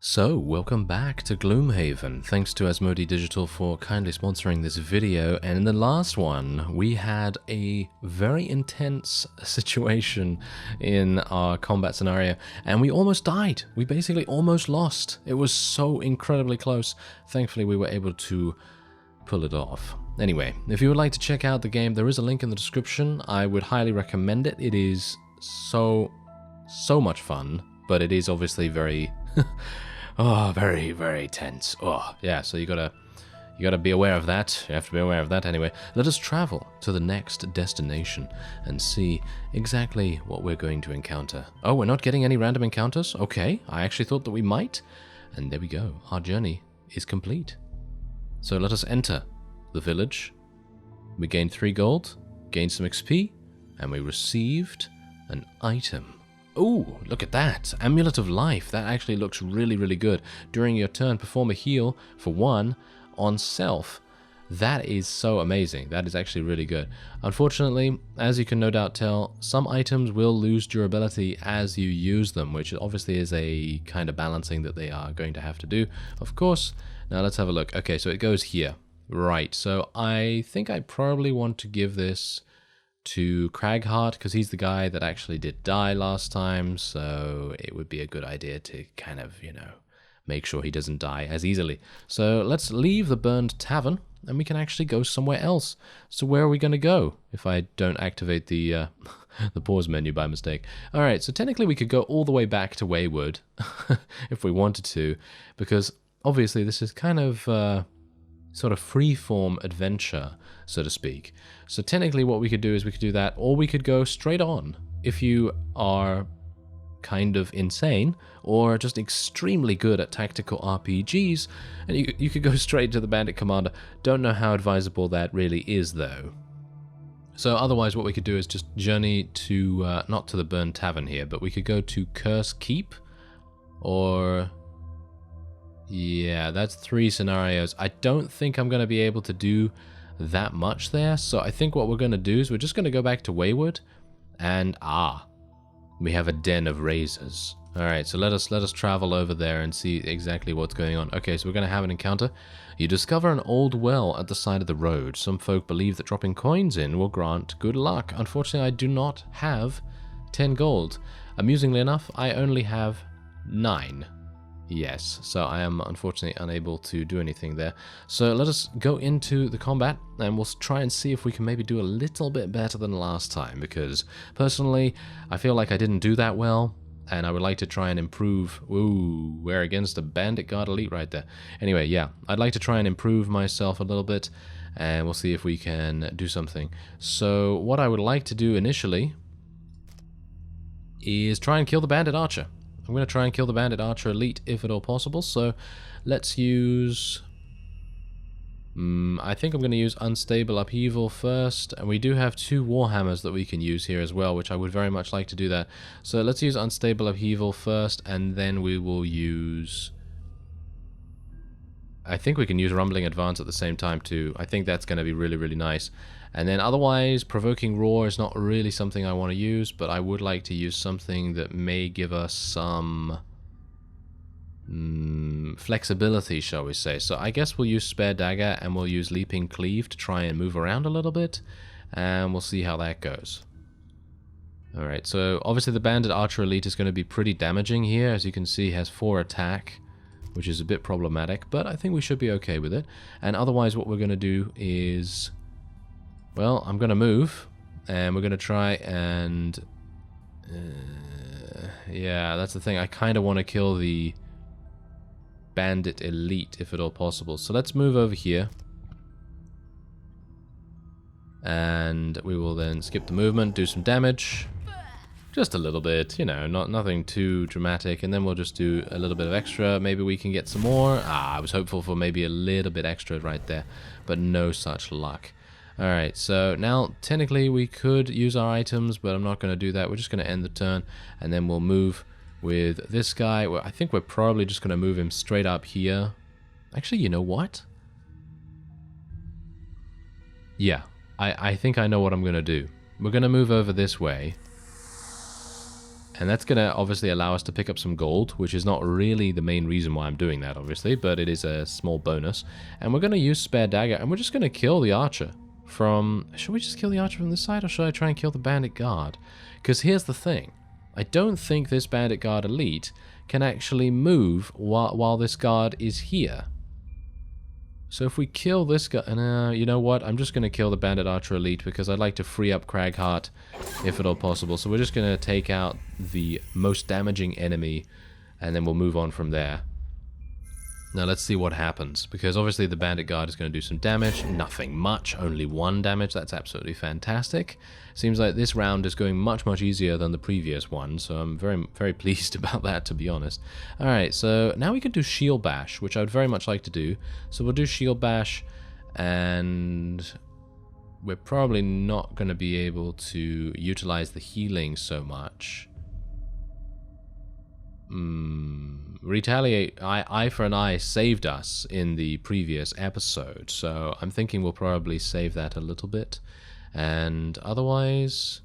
So, welcome back to Gloomhaven. Thanks to Asmodee Digital for kindly sponsoring this video. And in the last one, we had a very intense situation in our combat scenario, and we almost died. We basically almost lost. It was so incredibly close. Thankfully, we were able to pull it off. Anyway, if you would like to check out the game, there is a link in the description. I would highly recommend it. It is so much fun, but it is obviously very... very tense. Oh, yeah, so you gotta be aware of that. You have to be aware of that anyway. Let us travel to the next destination and see exactly what we're going to encounter. Oh, we're not getting any random encounters? Okay, I actually thought that we might. And there we go. Our journey is complete. So let us enter the village. We gained 3 gold, gained some XP, and we received an item. Ooh, look at that. Amulet of Life. That actually looks really good. During your turn, perform a heal for 1 on self. That is so amazing. That is actually really good. Unfortunately, as you can no doubt tell, some items will lose durability as you use them, which obviously is a kind of balancing that they are going to have to do, of course. Now let's have a look. Okay, so it goes here. Right, so I think I probably want to give this to Cragheart, because he's the guy that actually did die last time, so it would be a good idea to kind of, you know, make sure he doesn't die as easily. So let's leave the burned tavern, and we can actually go somewhere else. So where are we going to go if I don't activate the the pause menu by mistake? Alright, so technically we could go all the way back to Wayward if we wanted to, because obviously this is kind of... sort of free-form adventure, so to speak. So technically what we could do is we could do that, or we could go straight on if you are kind of insane or just extremely good at tactical RPGs, and you could go straight to the Bandit Commander. Don't know how advisable that really is, though. So otherwise what we could do is just journey to, not to the Burned Tavern here, but we could go to Curse Keep, or... yeah, that's 3 scenarios. I don't think I'm going to be able to do that much there, so I think what we're going to do is we're just going to go back to Wayward, and we have a den of razors. Alright, so let us travel over there and see exactly what's going on. Okay, so we're going to have an encounter. You discover an old well at the side of the road. Some folk believe that dropping coins in will grant good luck. Unfortunately, I do not have 10 gold. Amusingly enough, I only have 9. Yes, so I am unfortunately unable to do anything there. So let us go into the combat, and we'll try and see if we can maybe do a little bit better than last time, because personally, I feel like I didn't do that well, and I would like to try and improve. Ooh, we're against a Bandit Elite right there. Anyway, yeah, I'd like to try and improve myself a little bit, and we'll see if we can do something. So what I would like to do initially is try and kill the Bandit Archer. I'm going to try and kill the Bandit Archer Elite if at all possible, so let's use... I think I'm going to use Unstable Upheaval first, and we do have 2 Warhammers that we can use here as well, which I would very much like to do that. So let's use Unstable Upheaval first, and then we will use... I think we can use Rumbling Advance at the same time too. I think that's going to be really nice. And then otherwise, Provoking Roar is not really something I want to use, but I would like to use something that may give us some flexibility, shall we say. So I guess we'll use Spare Dagger, and we'll use Leaping Cleave to try and move around a little bit, and we'll see how that goes. Alright, so obviously the Bandit Archer Elite is going to be pretty damaging here. As you can see, he has 4 attack, which is a bit problematic, but I think we should be okay with it. And otherwise what we're going to do is... well, I'm going to move, and we're going to try and... yeah, that's the thing. I kind of want to kill the Bandit Elite, if at all possible. So let's move over here. And we will then skip the movement, do some damage. Just a little bit, you know, nothing too dramatic. And then we'll just do a little bit of extra. Maybe we can get some more. I was hopeful for maybe a little bit extra right there, but no such luck. Alright, so now technically we could use our items, but I'm not going to do that. We're just going to end the turn, and then we'll move with this guy. Well, I think we're probably just going to move him straight up here. Actually, you know what? Yeah, I think I know what I'm going to do. We're going to move over this way, And that's going to obviously allow us to pick up some gold, which is not really the main reason why I'm doing that, obviously, but it is a small bonus. And we're going to use Spare Dagger, and we're just going to kill the archer from... Should we just kill the archer from this side, or should I try and kill the Bandit Guard? Because here's the thing. I don't think this Bandit Guard Elite can actually move while this guard is here. So if we kill this guy... you know what? I'm just going to kill the Bandit Archer Elite because I'd like to free up Cragheart if at all possible. So we're just going to take out the most damaging enemy and then we'll move on from there. Now let's see what happens, because obviously the Bandit Guard is going to do some damage. Nothing much, only 1 damage. That's absolutely fantastic. Seems like this round is going much, much easier than the previous one, so I'm very, very pleased about that, to be honest. Alright, so now we can do Shield Bash, which I would very much like to do. So we'll do Shield Bash, and we're probably not going to be able to utilize the healing so much. Retaliate, eye for an eye saved us in the previous episode, so I'm thinking we'll probably save that a little bit. And otherwise,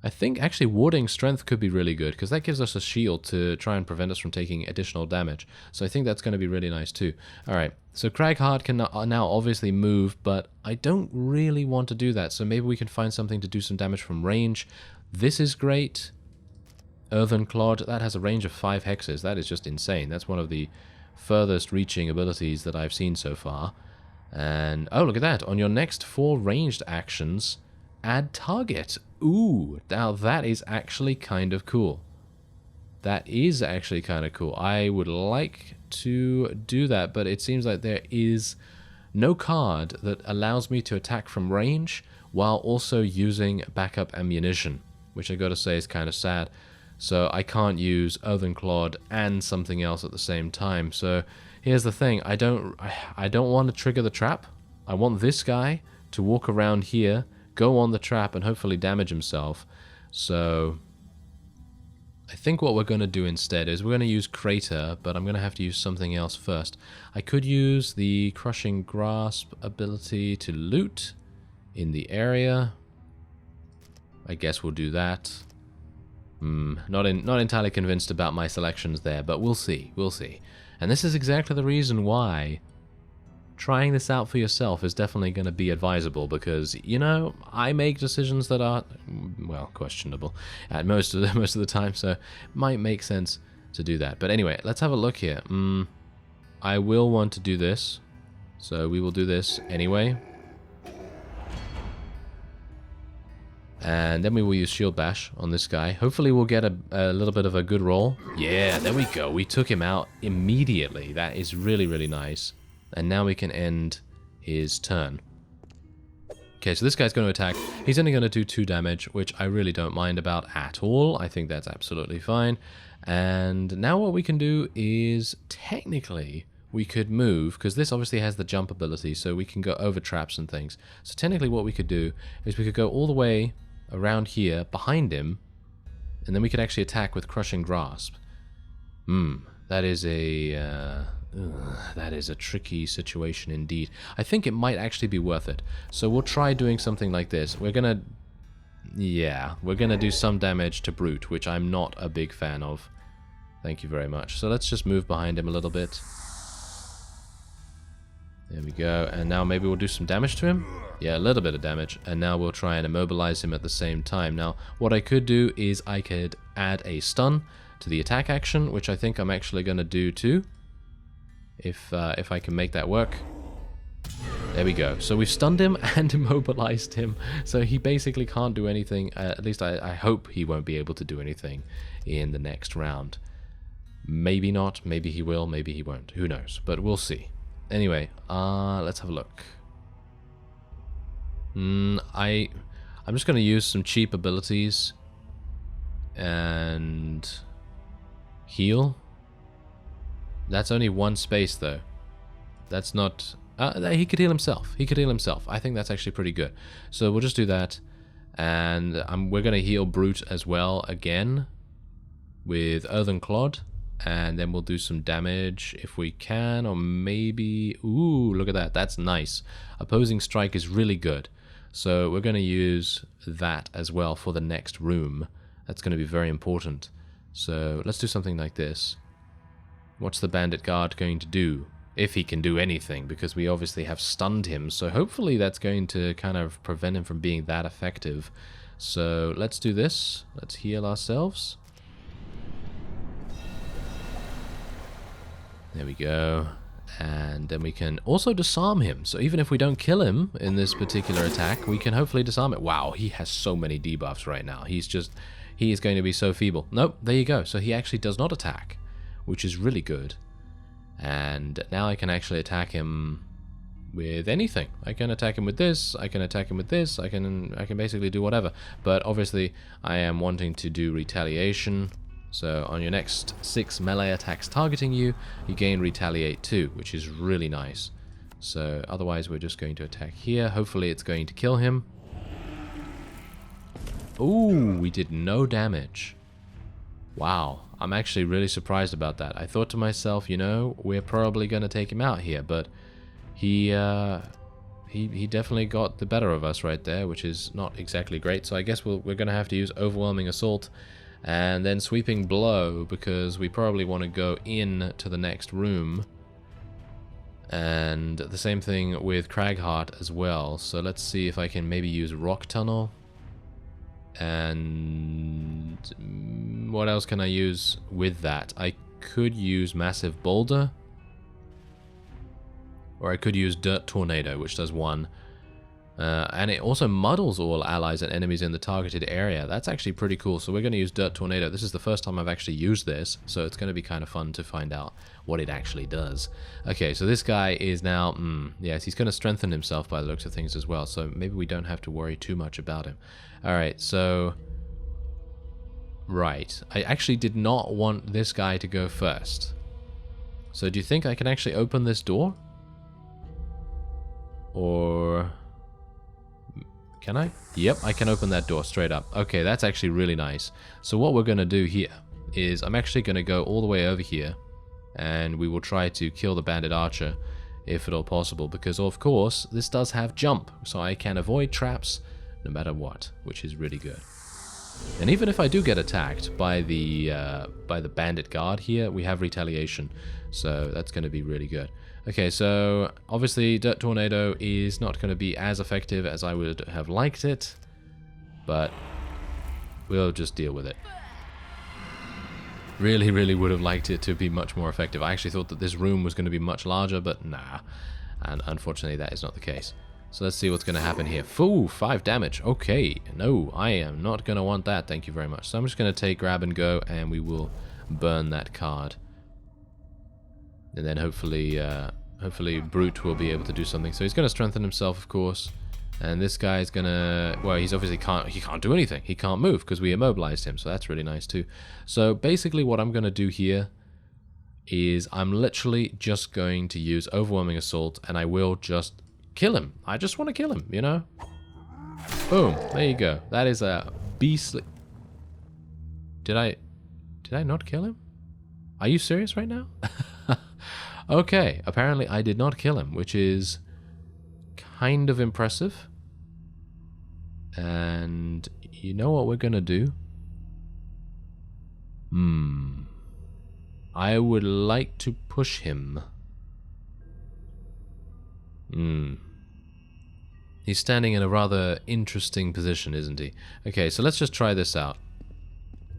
I think actually warding strength could be really good, because that gives us a shield to try and prevent us from taking additional damage. So I think that's going to be really nice too. Alright, so Cragheart can now obviously move, but I don't really want to do that, so maybe we can find something to do some damage from range. This is great. Earthen Clod, that has a range of 5 hexes. That is just insane. That's one of the furthest reaching abilities that I've seen so far. And, oh, look at that. On your next 4 ranged actions, add target. Ooh, now that is actually kind of cool. That is actually kind of cool. I would like to do that, but it seems like there is no card that allows me to attack from range while also using backup ammunition, which I gotta say is kind of sad. So I can't use Earthen Clod and something else at the same time. So here's the thing, I don't want to trigger the trap. I want this guy to walk around here, go on the trap, and hopefully damage himself. So I think what we're going to do instead is we're going to use Crater, but I'm going to have to use something else first. I could use the Crushing Grasp ability to loot in the area. I guess we'll do that. Not entirely convinced about my selections there, but we'll see, we'll see. And this is exactly the reason why trying this out for yourself is definitely going to be advisable, because, you know, I make decisions that are, well, questionable at most of the time, so it might make sense to do that. But anyway, let's have a look here. I will want to do this, so we will do this anyway. And then we will use Shield Bash on this guy. Hopefully we'll get a little bit of a good roll. Yeah, there we go. We took him out immediately. That is really, really nice. And now we can end his turn. Okay, so this guy's going to attack. He's only going to do 2 damage, which I really don't mind about at all. I think that's absolutely fine. And now what we can do is, technically, we could move, because this obviously has the jump ability, so we can go over traps and things. So technically what we could do is we could go all the way around here, behind him, and then we could actually attack with Crushing Grasp. That is a tricky situation indeed. I think it might actually be worth it. So we'll try doing something like this. We're gonna do some damage to Brute, which I'm not a big fan of. Thank you very much. So let's just move behind him a little bit. There we go, and now maybe we'll do some damage to him. Yeah, a little bit of damage, and now we'll try and immobilize him at the same time. Now, what I could do is I could add a stun to the attack action, which I think I'm actually going to do too, if I can make that work. There we go. So we've stunned him and immobilized him, so he basically can't do anything. At least I hope he won't be able to do anything in the next round. Maybe not, maybe he will, maybe he won't. Who knows, but we'll see. Anyway, let's have a look. I'm just going to use some cheap abilities and heal. That's only 1 space though. That's not... he could heal himself. He could heal himself. I think that's actually pretty good. So we'll just do that. And we're going to heal Brute as well again with Earthen Clod. And then we'll do some damage if we can, or maybe... Ooh, look at that. That's nice. Opposing Strike is really good. So we're going to use that as well for the next room. That's going to be very important. So let's do something like this. What's the bandit guard going to do? If he can do anything, because we obviously have stunned him. So hopefully that's going to kind of prevent him from being that effective. So let's do this. Let's heal ourselves. There we go. And then we can also disarm him. So even if we don't kill him in this particular attack, we can hopefully disarm it. Wow, he has so many debuffs right now. He is going to be so feeble. Nope, there you go. So he actually does not attack, which is really good. And now I can actually attack him with anything. I can attack him with this, I can attack him with this, I can basically do whatever. But obviously I am wanting to do retaliation. So on your next 6 melee attacks targeting you, you gain retaliate 2, which is really nice. So otherwise we're just going to attack here. Hopefully it's going to kill him. Ooh, we did no damage. Wow, I'm actually really surprised about that. I thought to myself, you know, we're probably going to take him out here, but he definitely got the better of us right there, which is not exactly great. So I guess we're going to have to use overwhelming assault and then sweeping blow, because we probably want to go in to the next room. And the same thing with Cragheart as well. So let's see if I can maybe use rock tunnel. And what else can I use with that? I could use massive boulder, or I could use dirt tornado, which does 1. And it also muddles all allies and enemies in the targeted area. That's actually pretty cool. So we're going to use dirt tornado. This is the first time I've actually used this, so it's going to be kind of fun to find out what it actually does. Okay, so this guy is now, yes, he's going to strengthen himself by the looks of things as well, so maybe we don't have to worry too much about him. Alright, so... Right, I actually did not want this guy to go first. So do you think I can actually open this door? Or... Can I? Yep, I can open that door straight up. Okay, that's actually really nice. So what we're going to do here is I'm actually going to go all the way over here, and we will try to kill the bandit archer if at all possible, because of course this does have jump, so I can avoid traps no matter what, which is really good. And even if I do get attacked by the bandit guard here, we have retaliation, so that's going to be really good. Okay, so obviously Dirt Tornado is not going to be as effective as I would have liked it, but we'll just deal with it. Really, really would have liked it to be much more effective. I actually thought that this room was going to be much larger, but nah. And unfortunately that is not the case. So let's see what's going to happen here. Ooh, 5 damage. Okay, no, I am not going to want that, thank you very much. So I'm just going to take grab and go, and we will burn that card. And then hopefully Brute will be able to do something. So he's going to strengthen himself, of course. And this guy is going to... Well, he's obviously he can't do anything. He can't move because we immobilized him. So that's really nice too. So basically what I'm going to do here is I'm literally just going to use Overwhelming Assault, and I will just kill him. I just want to kill him, you know? Boom. There you go. That is a beastly... Did I not kill him? Are you serious right now? Okay, apparently I did not kill him, which is kind of impressive. And you know what we're gonna do? I would like to push him. He's standing in a rather interesting position, isn't he? Okay, so let's just try this out.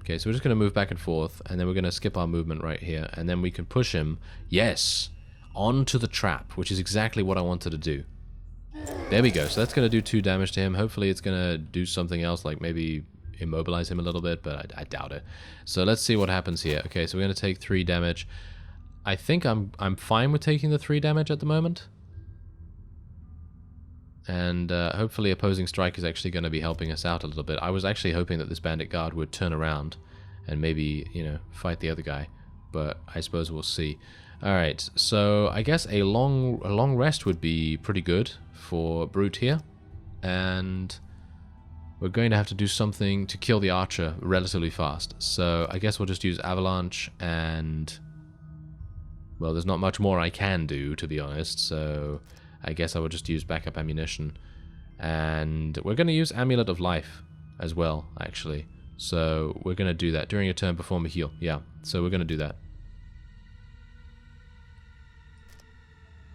Okay, so we're just going to move back and forth, and then we're going to skip our movement right here, and then we can push him, yes, onto the trap, which is exactly what I wanted to do. There we go, so that's going to do 2 damage to him. Hopefully it's going to do something else, like maybe immobilize him a little bit, but I doubt it. So let's see what happens here. Okay, so we're going to take 3 damage. I think I'm fine with taking the 3 damage at the moment. And hopefully opposing strike is actually going to be helping us out a little bit. I was actually hoping that this bandit guard would turn around and maybe, you know, fight the other guy, but I suppose we'll see. Alright, so I guess a long rest would be pretty good for Brute here, and we're going to have to do something to kill the archer relatively fast. So I guess we'll just use Avalanche, and well, there's not much more I can do, to be honest, so I guess I will just use backup ammunition. And we're going to use Amulet of Life as well, actually, So we're going to do that. During your turn, perform a heal. Yeah, so we're going to do that.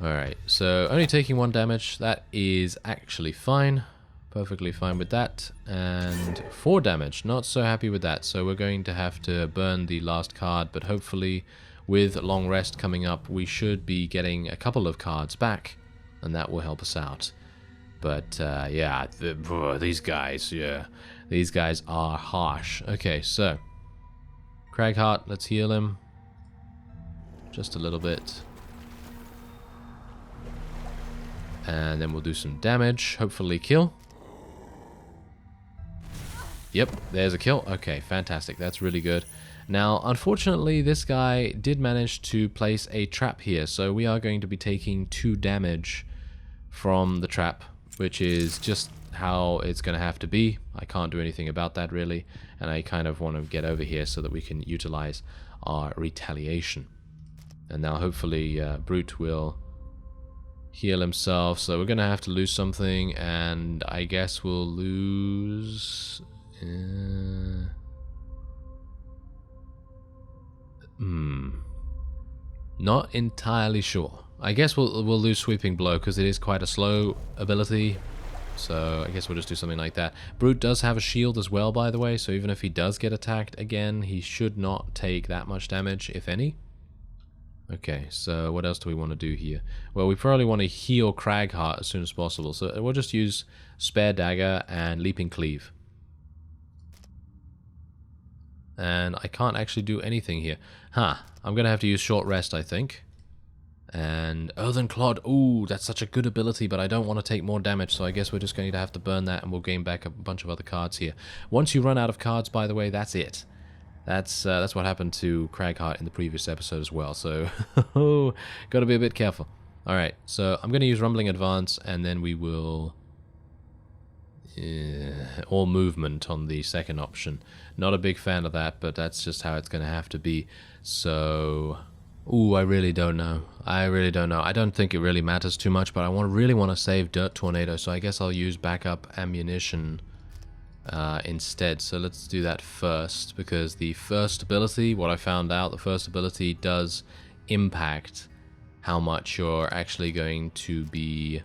Alright, so only taking 1 damage. That is actually fine. Perfectly fine with that. And 4 damage. Not so happy with that. So we're going to have to burn the last card. But hopefully with long rest coming up, we should be getting a couple of cards back. And that will help us out. But yeah, these guys, these guys are harsh. Okay, so Cragheart, let's heal him. Just a little bit. And then we'll do some damage. Hopefully kill. Yep, there's a kill. Okay, fantastic. That's really good. Now, unfortunately, this guy did manage to place a trap here. So we are going to be taking 2 damage from the trap, which is just how it's going to have to be. I can't do anything about that, really. And I kind of want to get over here so that we can utilize our retaliation. And now, hopefully, Brute will heal himself, so we're gonna have to lose something, and I guess we'll lose not entirely sure. I guess we'll lose Sweeping Blow because it is quite a slow ability, so I guess we'll just do something like that. Brute does have a shield as well, by the way, so even if he does get attacked again, he should not take that much damage, if any. Okay, so what else do we want to do here? Well, we probably want to heal Cragheart as soon as possible, so we'll just use Spare Dagger and Leaping Cleave. And I can't actually do anything here. I'm going to have to use Short Rest, I think. And Earthen Clod, ooh, that's such a good ability, but I don't want to take more damage, so I guess we're just going to have to burn that, and we'll gain back a bunch of other cards here. Once you run out of cards, by the way, that's it. That's what happened to Cragheart in the previous episode as well, so got to be a bit careful. Alright, so I'm going to use Rumbling Advance, and then we will... all movement on the second option. Not a big fan of that, but that's just how it's going to have to be. So... ooh, I really don't know. I really don't know. I don't think it really matters too much, but I really want to save Dirt Tornado, so I guess I'll use backup ammunition instead. So let's do that first, because the first ability, what I found out, the first ability does impact how much you're actually going to be,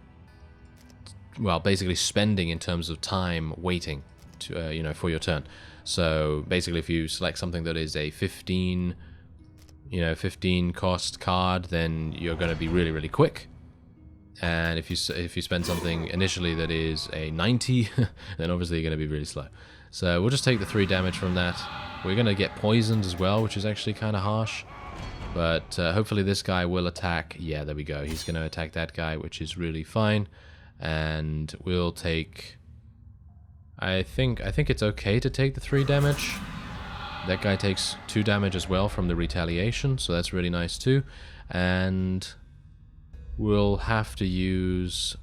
well, basically spending in terms of time waiting to, you know, for your turn. So basically, if you select something that is a 15 cost card, then you're going to be really, really quick. And if you spend something initially that is a 90, then obviously you're going to be really slow. So we'll just take the 3 damage from that. We're going to get poisoned as well, which is actually kind of harsh. But hopefully this guy will attack. Yeah, there we go. He's going to attack that guy, which is really fine. And we'll take... I think it's okay to take the 3 damage. That guy takes 2 damage as well from the retaliation, so that's really nice too. And we'll have to use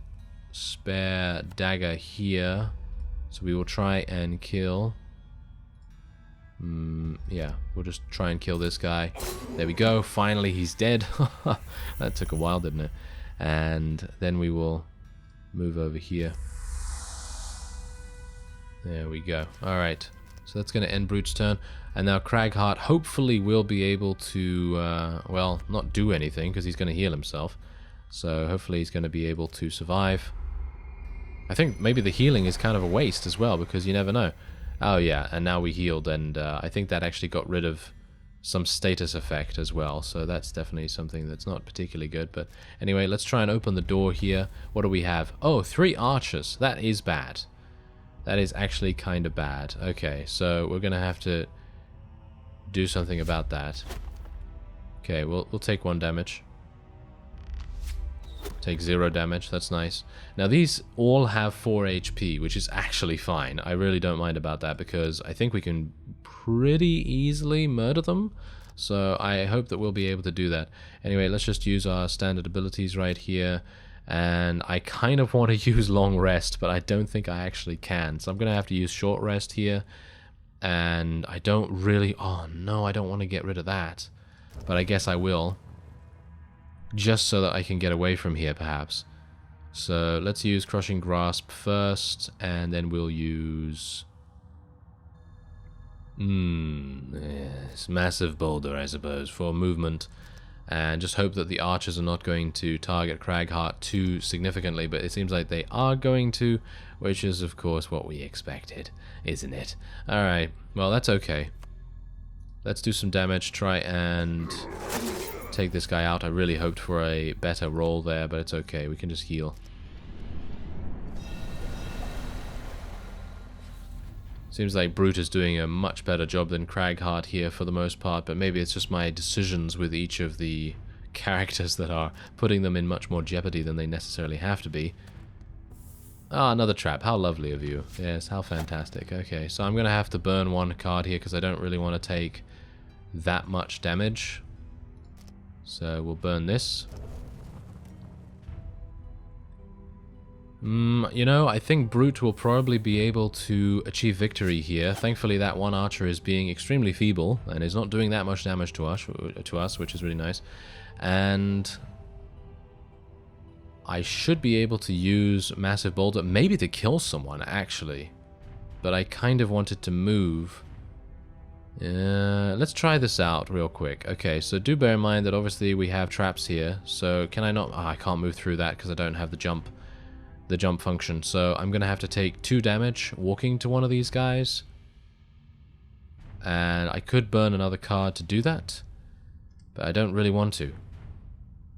Spare Dagger here. So we will try and kill... yeah, we'll just try and kill this guy. There we go, finally he's dead. That took a while, didn't it? And then we will move over here. There we go. Alright, so that's going to end Brute's turn. And now Cragheart hopefully will be able to, well, not do anything because he's going to heal himself. So hopefully he's going to be able to survive. I think maybe the healing is kind of a waste as well, because you never know. Oh yeah, and now we healed, and I think that actually got rid of some status effect as well. So that's definitely something that's not particularly good. But anyway, let's try and open the door here. What do we have? Oh, 3 archers. That is bad. That is actually kind of bad. Okay, so we're going to have to do something about that. Okay, we'll take 1 damage. Take 0 damage, that's nice. Now these all have 4 HP, which is actually fine. I really don't mind about that, because I think we can pretty easily murder them. So I hope that we'll be able to do that. Anyway, let's just use our standard abilities right here. And I kind of want to use Long Rest, but I don't think I actually can. So I'm going to have to use Short Rest here. And I don't really... oh no, I don't want to get rid of that. But I guess I will. Just so that I can get away from here, perhaps. So let's use Crushing Grasp first, and then we'll use... Yes, massive boulder, I suppose, for movement. And just hope that the archers are not going to target Cragheart too significantly, but it seems like they are going to, which is, of course, what we expected, isn't it? Alright, well, that's okay. Let's do some damage, try and take this guy out. I really hoped for a better roll there, but it's okay, we can just heal. Seems like Brute is doing a much better job than Cragheart here for the most part, but maybe it's just my decisions with each of the characters that are putting them in much more jeopardy than they necessarily have to be. Ah, another trap. How lovely of you. Yes, how fantastic. Okay, so I'm going to have to burn one card here because I don't really want to take that much damage. So we'll burn this. You know, I think Brute will probably be able to achieve victory here. Thankfully, that one archer is being extremely feeble and is not doing that much damage to us, which is really nice. And I should be able to use Massive Boulder, maybe to kill someone, actually. But I kind of wanted to move. Let's try this out real quick. Okay, so do bear in mind that obviously we have traps here. So can I not... Oh, I can't move through that because I don't have the jump function, so I'm gonna have to take 2 damage walking to one of these guys, and I could burn another card to do that, but I don't really want to.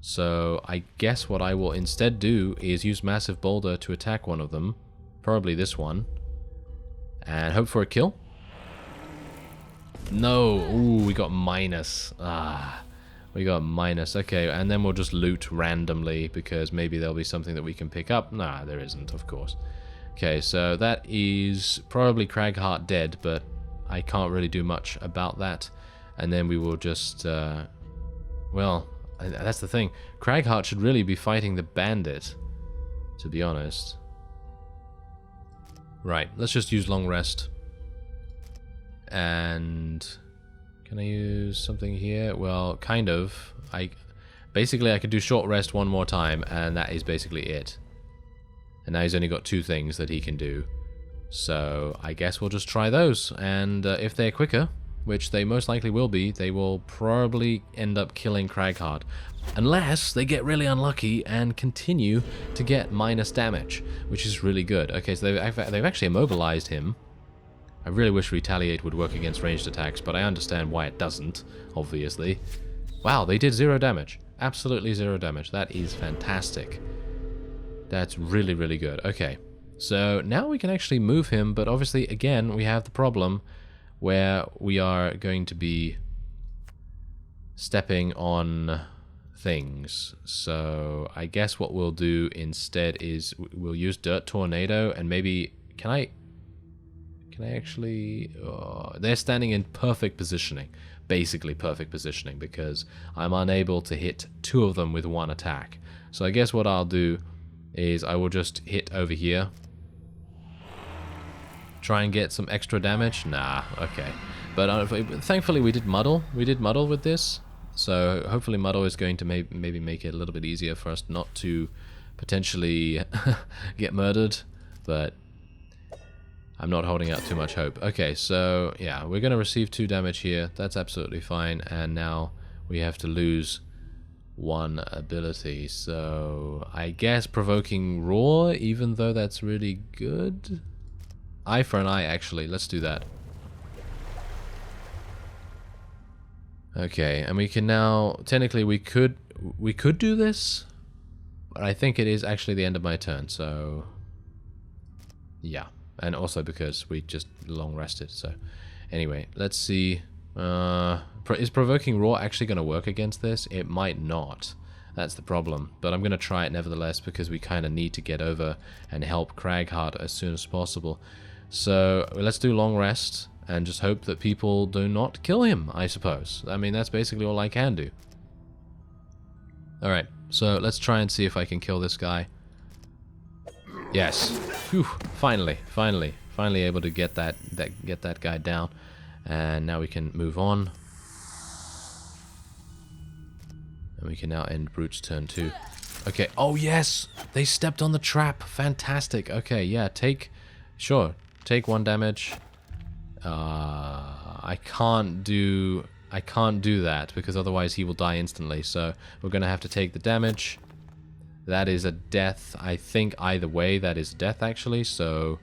So I guess what I will instead do is use Massive Boulder to attack one of them, probably this one, and hope for a kill. No, ooh, we got minus. We got minus. Okay, and then we'll just loot randomly because maybe there'll be something that we can pick up. Nah, there isn't, of course. Okay, so that is probably Cragheart dead, but I can't really do much about that. And then we will just, well, that's the thing. Cragheart should really be fighting the bandit, to be honest. Right, let's just use long rest. And... can I use something here? Well, kind of. Basically, I could do short rest one more time, and that is basically it. And now he's only got 2 things that he can do. So I guess we'll just try those. And if they're quicker, which they most likely will be, they will probably end up killing Cragheart. Unless they get really unlucky and continue to get minus damage, which is really good. Okay, so they've actually immobilized him. I really wish Retaliate would work against ranged attacks, but I understand why it doesn't, obviously. Wow, they did 0 damage. Absolutely 0 damage. That is fantastic. That's really, really good. Okay, so now we can actually move him, but obviously, again, we have the problem where we are going to be stepping on things. So I guess what we'll do instead is we'll use Dirt Tornado, and maybe... Can I actually... Oh, they're standing in perfect positioning. Basically perfect positioning, because I'm unable to hit 2 of them with 1 attack. So I guess what I'll do is I will just hit over here. Try and get some extra damage? Nah, okay. But thankfully we did Muddle. We did Muddle with this. So hopefully Muddle is going to maybe make it a little bit easier for us not to potentially get murdered. But... I'm not holding out too much hope. Okay, so yeah, we're going to receive 2 damage here. That's absolutely fine. And now we have to lose 1 ability. So I guess Provoking Roar, even though that's really good. Eye for an eye, actually. Let's do that. Okay, and we can now... Technically, we could do this. But I think it is actually the end of my turn, so... Yeah. And also because we just long rested, so... Anyway, let's see... is Provoking Roar actually going to work against this? It might not. That's the problem. But I'm going to try it nevertheless, because we kind of need to get over and help Cragheart as soon as possible. So, let's do long rest, and just hope that people do not kill him, I suppose. I mean, that's basically all I can do. Alright, so let's try and see if I can kill this guy. Yes. Phew, finally able to get that guy down. And now we can move on. And we can now end Brute's turn too. Okay, oh yes! They stepped on the trap! Fantastic! Okay, yeah, take 1 damage. I can't do that because otherwise he will die instantly. So we're gonna have to take the damage. That is a death. I think either way that is death actually. So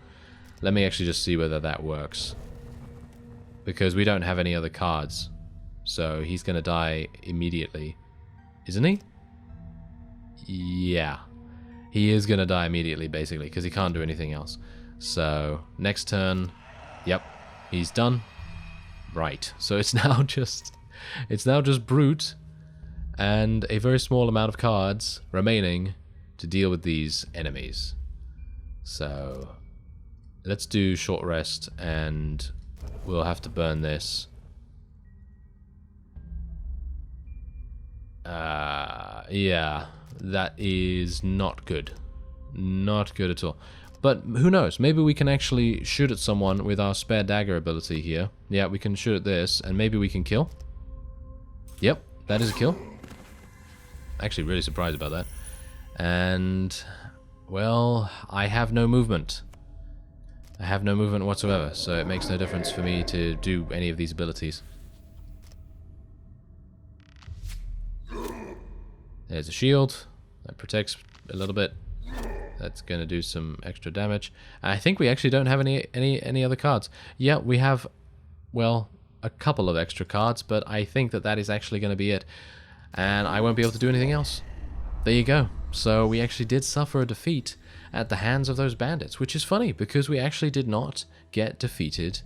let me actually just see whether that works, because we don't have any other cards. So he's gonna die immediately, isn't he? Yeah, he is gonna die immediately basically because he can't do anything else. So next turn, yep, he's done. Right, so it's now just brute and a very small amount of cards remaining to deal with these enemies. So let's do short rest and we'll have to burn this. Yeah, that is not good. Not good at all. But who knows? Maybe we can actually shoot at someone with our spare dagger ability here. Yeah, we can shoot at this, and maybe we can kill. Yep, that is a kill. Actually, really surprised about that. And, well, I have no movement. I have no movement whatsoever, so it makes no difference for me to do any of these abilities. There's a shield. That protects a little bit. That's going to do some extra damage. I think we actually don't have any other cards. Yeah, we have, well, a couple of extra cards, but I think that is actually going to be it. And I won't be able to do anything else. There you go. So we actually did suffer a defeat at the hands of those bandits, which is funny because we actually did not get defeated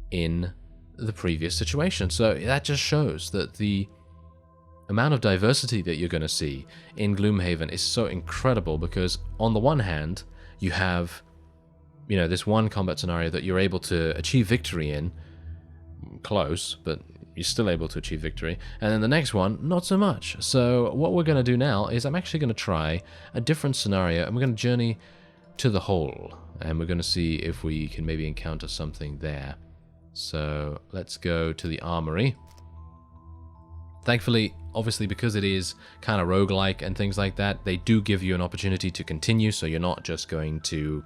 in the previous situation. So that just shows that the amount of diversity that you're going to see in Gloomhaven is so incredible, because on the one hand you have, you know, this one combat scenario that you're able to achieve victory in, close, but you're still able to achieve victory, and then the next one not so much. So what we're going to do now is I'm actually going to try a different scenario, and we're going to journey to the hole, and we're going to see if we can maybe encounter something there. So let's go to the armory. Thankfully, obviously, because it is kind of roguelike and things like that, they do give you an opportunity to continue, so you're not just going to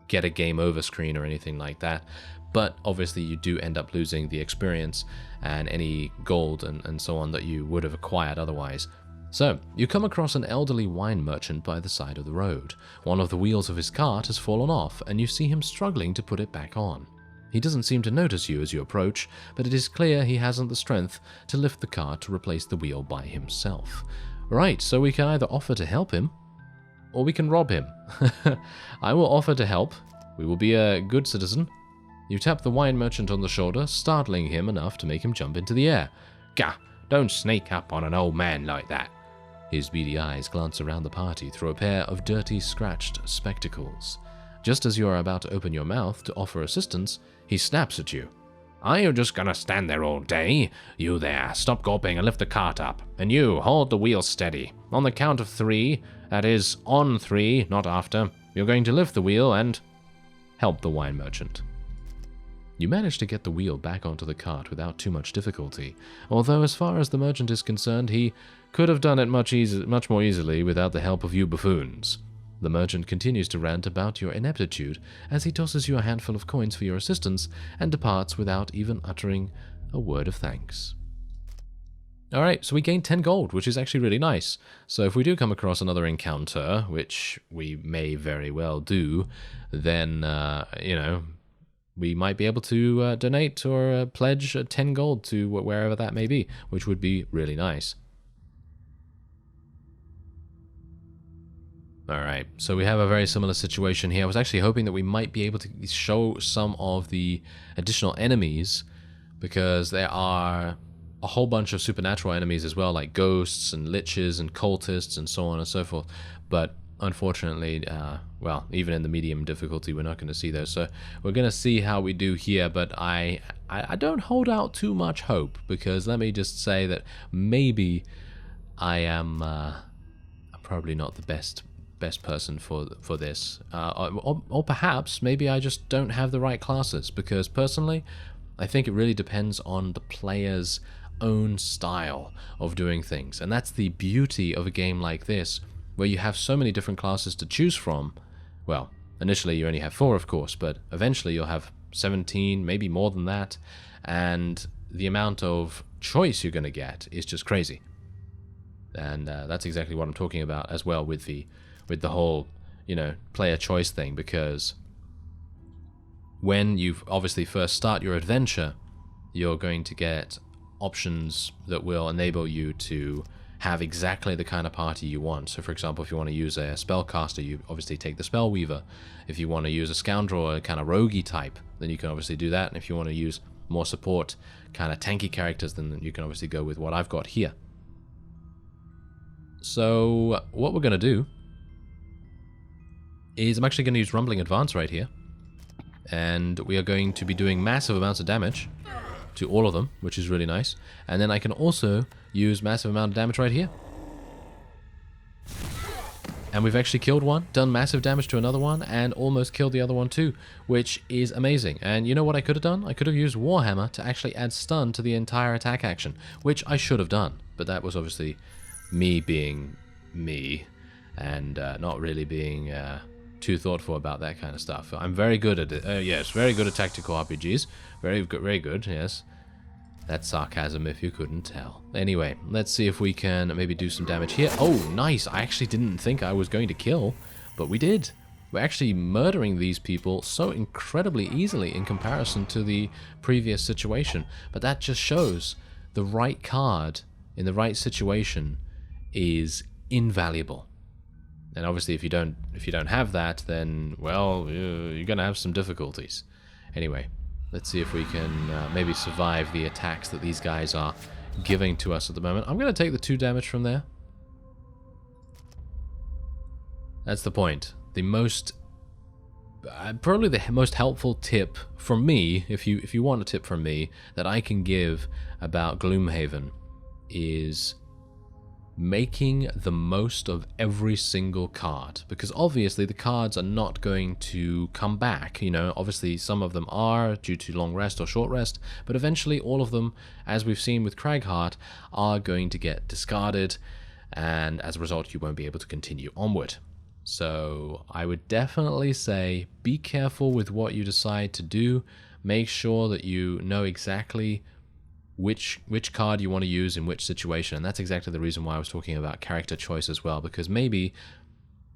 get a game over screen or anything like that. But obviously you do end up losing the experience and any gold and so on that you would have acquired otherwise. So, you come across an elderly wine merchant by the side of the road. One of the wheels of his cart has fallen off, and you see him struggling to put it back on. He doesn't seem to notice you as you approach, but it is clear he hasn't the strength to lift the cart to replace the wheel by himself. Right, so we can either offer to help him, or we can rob him. I will offer to help. We will be a good citizen. You tap the wine merchant on the shoulder, startling him enough to make him jump into the air. Gah, don't sneak up on an old man like that. His beady eyes glance around the party through a pair of dirty, scratched spectacles. Just as you are about to open your mouth to offer assistance, he snaps at you. Are you just gonna stand there all day? You there, stop gulping and lift the cart up. And you, hold the wheel steady. On the count of 3, that is, on 3, not after, you're going to lift the wheel and help the wine merchant. You manage to get the wheel back onto the cart without too much difficulty, although as far as the merchant is concerned, he could have done it much more easily without the help of you buffoons. The merchant continues to rant about your ineptitude as he tosses you a handful of coins for your assistance and departs without even uttering a word of thanks. Alright, so we gained 10 gold, which is actually really nice. So if we do come across another encounter, which we may very well do, then, you know, we might be able to donate or pledge 10 gold to wherever that may be, which would be really nice. Alright, so we have a very similar situation here. I was actually hoping that we might be able to show some of the additional enemies, because there are a whole bunch of supernatural enemies as well, like ghosts and liches and cultists and so on and so forth. But unfortunately, well, even in the medium difficulty, we're not going to see those. So we're going to see how we do here, but I don't hold out too much hope, because let me just say that maybe I am probably not the best person for this, or perhaps maybe I just don't have the right classes, because personally I think it really depends on the player's own style of doing things, and that's the beauty of a game like this, where you have so many different classes to choose from. Well, initially you only have 4, of course, but eventually you'll have 17, maybe more than that, and the amount of choice you're going to get is just crazy. And that's exactly what I'm talking about as well with the whole, you know, player choice thing, because when you obviously first start your adventure, you're going to get options that will enable you to have exactly the kind of party you want. So for example, if you want to use a spellcaster, you obviously take the Spellweaver. If you want to use a scoundrel or a kind of roguey type, then you can obviously do that. And if you want to use more support, kind of tanky characters, then you can obviously go with what I've got here. So what we're going to do is I'm actually going to use Rumbling Advance right here. And we are going to be doing massive amounts of damage to all of them, which is really nice. And then I can also use massive amount of damage right here. And we've actually killed one, done massive damage to another one, and almost killed the other one too, which is amazing. And you know what I could have done? I could have used Warhammer to actually add stun to the entire attack action, which I should have done. But that was obviously me being me, and not really being too thoughtful about that kind of stuff. I'm very good at it. Yes, very good at tactical RPGs. Very good, yes. That's sarcasm if you couldn't tell. Anyway, let's see if we can maybe do some damage here. Oh, nice. I actually didn't think I was going to kill, but we did. We're actually murdering these people so incredibly easily in comparison to the previous situation. But that just shows the right card in the right situation is invaluable. And obviously if you don't have that, then, well, you're going to have some difficulties. Anyway, let's see if we can maybe survive the attacks that these guys are giving to us at the moment. I'm going to take the 2 damage from there. That's the point. The most... probably the most helpful tip from me, if you want a tip from me, that I can give about Gloomhaven is making the most of every single card, because obviously the cards are not going to come back. You know, obviously some of them are due to long rest or short rest, but eventually all of them, as we've seen with Cragheart, are going to get discarded, and as a result you won't be able to continue onward. So I would definitely say be careful with what you decide to do. Make sure that you know exactly which card you want to use in which situation, and that's exactly the reason why I was talking about character choice as well, because maybe,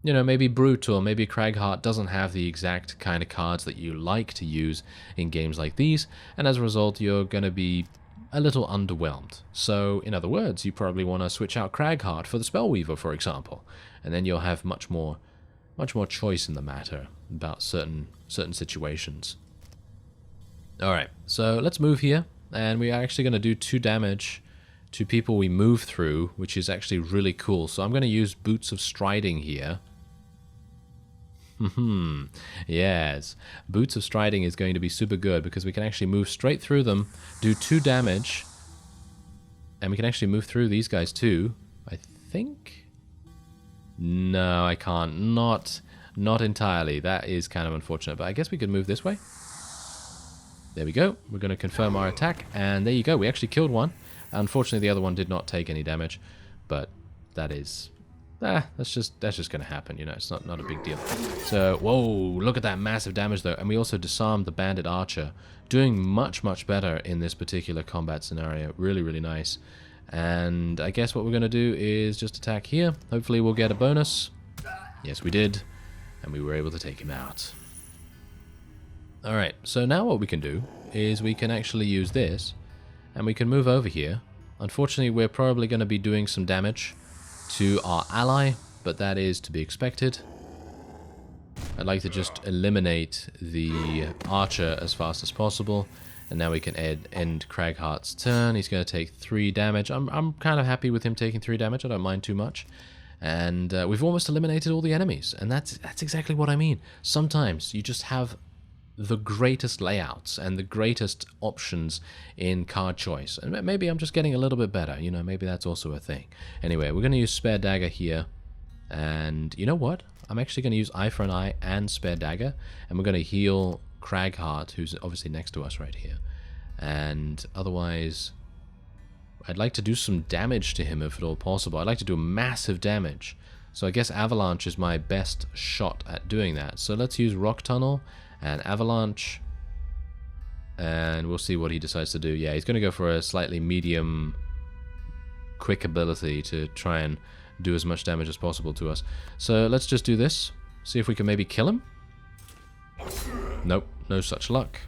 you know, maybe Brute or maybe Cragheart doesn't have the exact kind of cards that you like to use in games like these, and as a result you're going to be a little underwhelmed. So in other words, you probably want to switch out Cragheart for the Spellweaver, for example, and then you'll have much more choice in the matter about certain situations. Alright, so let's move here. And we are actually going to do 2 damage to people we move through, which is actually really cool. So I'm going to use Boots of Striding here. Yes, Boots of Striding is going to be super good because we can actually move straight through them, do 2 damage, and we can actually move through these guys too, I think? No, I can't. Not entirely. That is kind of unfortunate, but I guess we could move this way. There we go. We're going to confirm our attack, and there you go. We actually killed one. Unfortunately, the other one did not take any damage, but that is... that's just going to happen, you know. It's not a big deal. So, whoa, look at that massive damage, though. And we also disarmed the Bandit Archer, doing much better in this particular combat scenario. Really, really nice. And I guess what we're going to do is just attack here. Hopefully we'll get a bonus. Yes, we did. And we were able to take him out. Alright, so now what we can do is we can actually use this, and we can move over here. Unfortunately, we're probably going to be doing some damage to our ally, but that is to be expected. I'd like to just eliminate the archer as fast as possible, and now we can end Cragheart's turn. He's going to take 3 damage. I'm kind of happy with him taking 3 damage. I don't mind too much. And we've almost eliminated all the enemies, and that's exactly what I mean. Sometimes you just have the greatest layouts and the greatest options in card choice. And maybe I'm just getting a little bit better, you know, maybe that's also a thing. Anyway, we're going to use Spare Dagger here. And you know what? I'm actually going to use Eye for an Eye and Spare Dagger. And we're going to heal Cragheart, who's obviously next to us right here. And otherwise, I'd like to do some damage to him if at all possible. I'd like to do massive damage. So I guess Avalanche is my best shot at doing that. So let's use Rock Tunnel and Avalanche. And we'll see what he decides to do. Yeah, he's going to go for a slightly medium quick ability to try and do as much damage as possible to us. So let's just do this. See if we can maybe kill him. Nope, no such luck.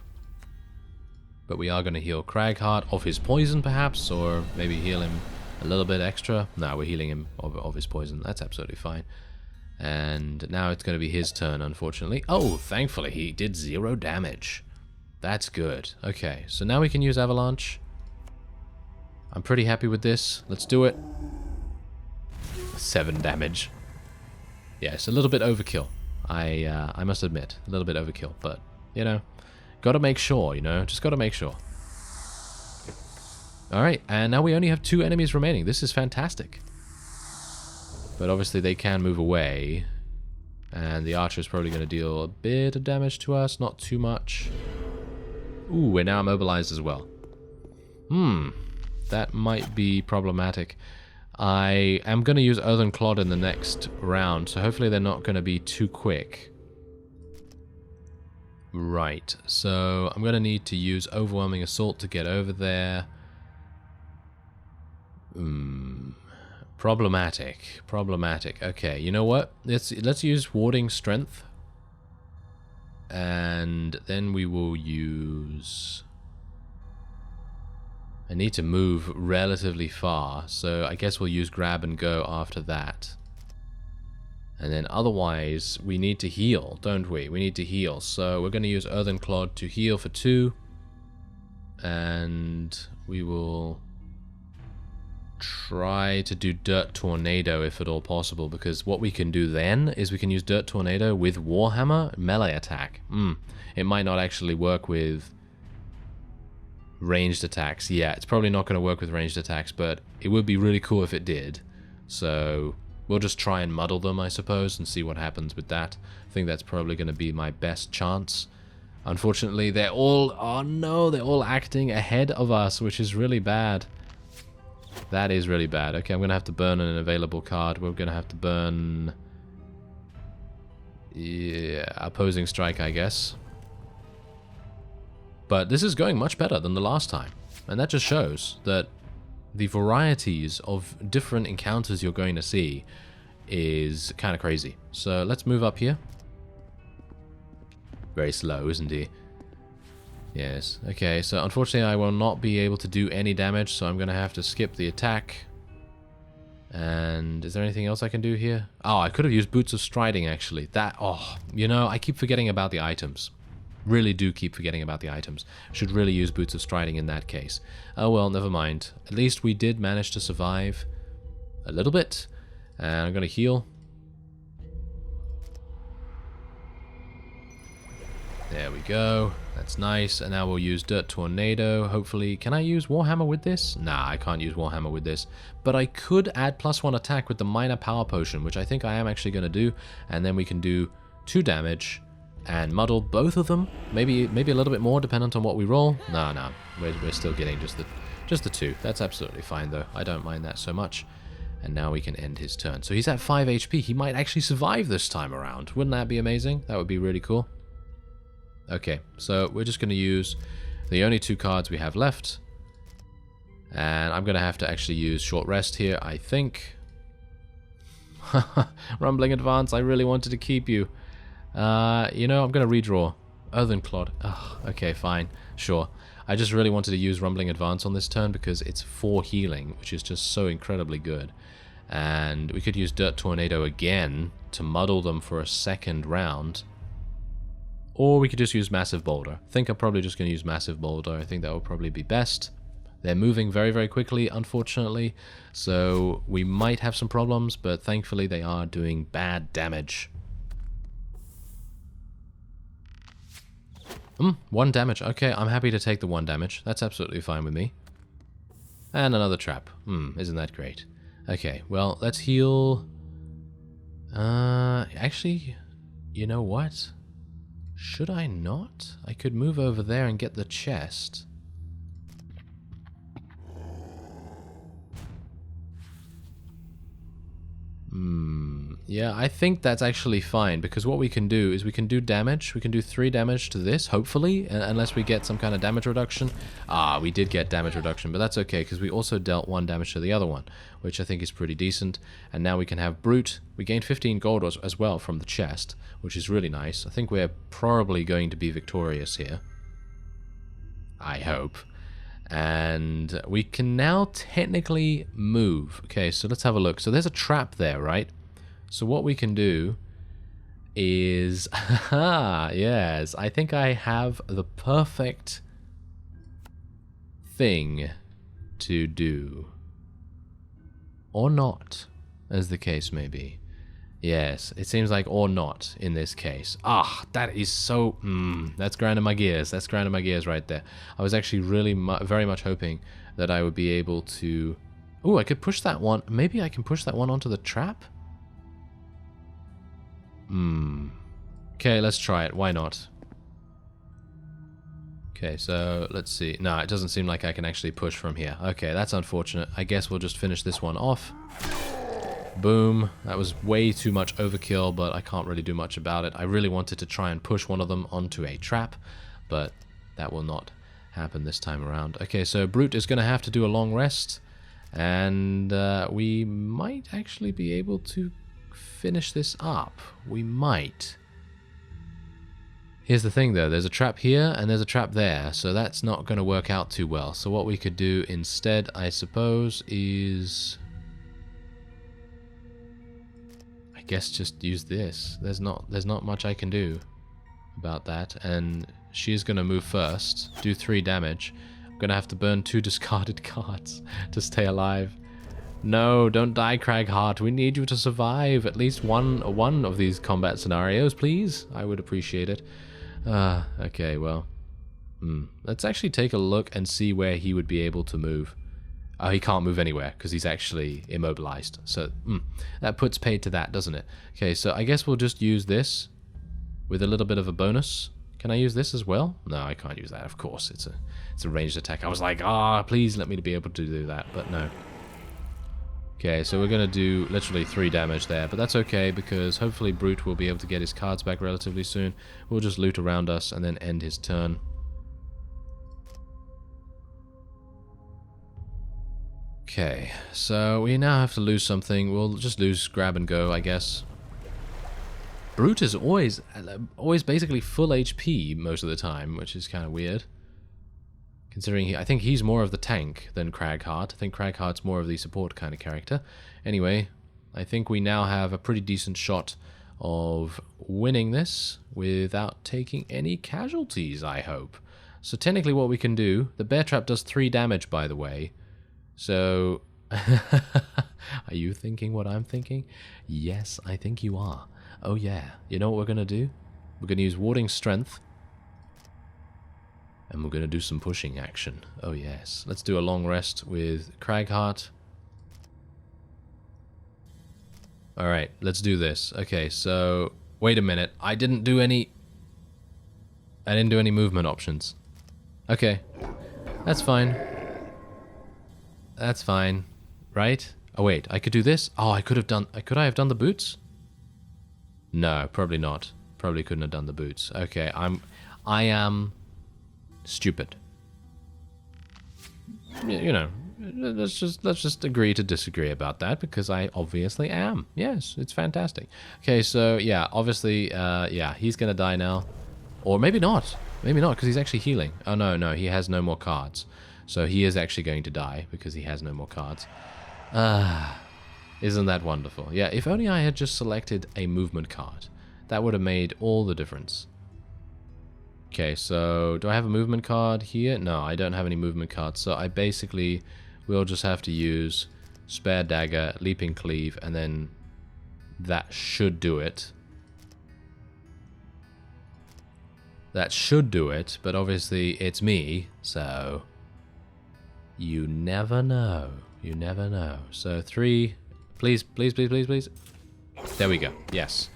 But we are going to heal Cragheart of his poison, perhaps, or maybe heal him a little bit extra. No, we're healing him of his poison. That's absolutely fine. And now it's going to be his turn, unfortunately. Oh, thankfully, he did 0 damage. That's good. Okay, so now we can use Avalanche. I'm pretty happy with this. Let's do it. 7 damage. Yeah, it's a little bit overkill. I must admit, a little bit overkill. But, you know, gotta make sure, you know? Just gotta make sure. Alright, and now we only have 2 enemies remaining. This is fantastic. But obviously they can move away. And the archer is probably going to deal a bit of damage to us, not too much. Ooh, we're now immobilized as well. That might be problematic. I am going to use Earthen Clod in the next round, so hopefully they're not going to be too quick. Right, so I'm going to need to use Overwhelming Assault to get over there. Problematic. Okay, you know what? Let's use Warding Strength. And then we will use... I need to move relatively far, so I guess we'll use Grab and Go after that. And then otherwise, we need to heal, don't we? We need to heal, so we're going to use Earthen Clod to heal for 2. And we will try to do Dirt Tornado if at all possible, because what we can do then is we can use Dirt Tornado with Warhammer melee attack. It might not actually work with ranged attacks. Yeah, it's probably not going to work with ranged attacks, but it would be really cool if it did. So we'll just try and muddle them, I suppose, and see what happens with that. I think that's probably going to be my best chance. Unfortunately, they're all... oh no, they're all acting ahead of us, which is really bad. That is really bad. Okay, I'm going to have to burn an available card. We're going to have to burn... yeah, Opposing Strike, I guess. But this is going much better than the last time. And that just shows that the varieties of different encounters you're going to see is kind of crazy. So let's move up here. Very slow, isn't he? Yes. Okay, so unfortunately I will not be able to do any damage, so I'm going to have to skip the attack. And is there anything else I can do here? Oh, I could have used Boots of Striding, actually. That, oh, you know, I keep forgetting about the items. Really do keep forgetting about the items. Should really use Boots of Striding in that case. Oh well, never mind. At least we did manage to survive a little bit. And I'm going to heal. There we go. That's nice. And now we'll use Dirt Tornado. Hopefully, can I use Warhammer with this? Nah, I can't use Warhammer with this. But I could add +1 attack with the Minor Power Potion, which I think I am actually going to do. And then we can do 2 damage and muddle both of them. Maybe a little bit more, dependent on what we roll. No, we're still getting just the 2. That's absolutely fine, though. I don't mind that so much. And now we can end his turn. So he's at 5 HP. He might actually survive this time around. Wouldn't that be amazing? That would be really cool. Okay, so we're just going to use the only 2 cards we have left. And I'm going to have to actually use Short Rest here, I think. Rumbling Advance, I really wanted to keep you. You know, I'm going to redraw. Earthen Clod. Ugh, okay, fine. Sure. I just really wanted to use Rumbling Advance on this turn because it's 4 healing, which is just so incredibly good. And we could use Dirt Tornado again to muddle them for a second round. Or we could just use Massive Boulder. I think I'm probably just going to use Massive Boulder. I think that will probably be best. They're moving very, very quickly, unfortunately. So we might have some problems, but thankfully they are doing bad damage. 1 damage. Okay, I'm happy to take the 1 damage. That's absolutely fine with me. And another trap. Isn't that great? Okay, well, let's heal. Actually, you know what? Should I not? I could move over there and get the chest. Yeah, I think that's actually fine, because what we can do is we can do damage. We can do 3 damage to this, hopefully, unless we get some kind of damage reduction. Ah, we did get damage reduction, but that's okay, because we also dealt 1 damage to the other one, which I think is pretty decent. And now we can have Brute. We gained 15 gold as well from the chest, which is really nice. I think we're probably going to be victorious here. I hope. And we can now technically move. Okay, so let's have a look. So there's a trap there, right? So what we can do is... yes, I think I have the perfect thing to do. Or not, as the case may be. Yes, it seems like or not in this case. Ah, that is so... that's grinding my gears. That's grinding my gears right there. I was actually really very much hoping that I would be able to... Ooh, I could push that one. Maybe I can push that one onto the trap? Okay, let's try it. Why not? Okay, so let's see. No, it doesn't seem like I can actually push from here. Okay, that's unfortunate. I guess we'll just finish this one off. Boom. That was way too much overkill, but I can't really do much about it. I really wanted to try and push one of them onto a trap, but that will not happen this time around. Okay, so Brute is going to have to do a long rest, and we might actually be able to finish this up. We might. Here's the thing though, there's a trap here and there's a trap there, so that's not going to work out too well. So what we could do instead, I suppose, is... I guess just use this. There's not much I can do about that, and she's going to move first, do 3 damage. I'm going to have to burn 2 discarded cards to stay alive. No, don't die, Cragheart. We need you to survive at least one of these combat scenarios, please. I would appreciate it. Okay, well. Let's actually take a look and see where he would be able to move. Oh, he can't move anywhere because he's actually immobilized. So, that puts paid to that, doesn't it? Okay, so I guess we'll just use this with a little bit of a bonus. Can I use this as well? No, I can't use that, of course. It's a ranged attack. I was like, please let me be able to do that, but no. Okay, so we're going to do literally 3 damage there, but that's okay because hopefully Brute will be able to get his cards back relatively soon. We'll just loot around us and then end his turn. Okay, so we now have to lose something. We'll just lose grab and go, I guess. Brute is always basically full HP most of the time, which is kind of weird. Considering I think he's more of the tank than Cragheart. I think Cragheart's more of the support kind of character. Anyway, I think we now have a pretty decent shot of winning this without taking any casualties, I hope. So technically what we can do, the bear trap does 3 damage, by the way. So, are you thinking what I'm thinking? Yes, I think you are. Oh yeah, you know what we're going to do? We're going to use Warding Strength. And we're going to do some pushing action. Oh yes. Let's do a long rest with Cragheart. Alright, let's do this. Okay, so... Wait a minute. I didn't do any movement options. Okay. That's fine. That's fine. Right? Oh wait, I could do this? Oh, I could I have done the boots? No, probably not. Probably couldn't have done the boots. Okay, I am... stupid. You know, let's just agree to disagree about that because I obviously am. Yes, it's fantastic. Okay, so yeah, obviously, yeah, he's gonna die now, or maybe not. Maybe not because he's actually healing. Oh no, he has no more cards, so he is actually going to die because he has no more cards. Isn't that wonderful? Yeah, if only I had just selected a movement card, that would have made all the difference. Okay, so do I have a movement card here? No, I don't have any movement cards, so I basically will just have to use Spare Dagger, Leaping Cleave, and then that should do it. That should do it, but obviously it's me, so you never know. You never know. So 3, please. There we go, yes.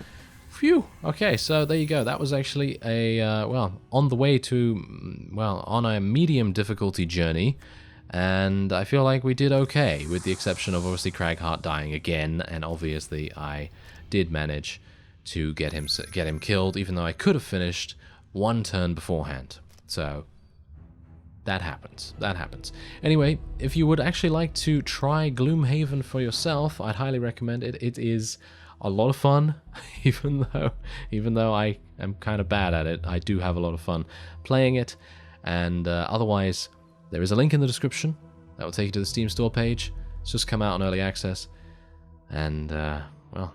Phew. Okay, so there you go. That was actually a, well, on the way to, well, on a medium difficulty journey. and I feel like we did okay, with the exception of obviously Cragheart dying again, and obviously I did manage to get him killed, even though I could have finished one turn beforehand. So that happens. That happens. Anyway, if you would actually like to try Gloomhaven for yourself, I'd highly recommend it. It is a lot of fun, even though I am kind of bad at it. I do have a lot of fun playing it, and otherwise, there is a link in the description that will take you to the Steam store page. It's just come out on early access, and well,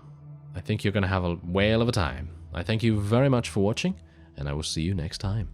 I think you're going to have a whale of a time. I thank you very much for watching, and I will see you next time.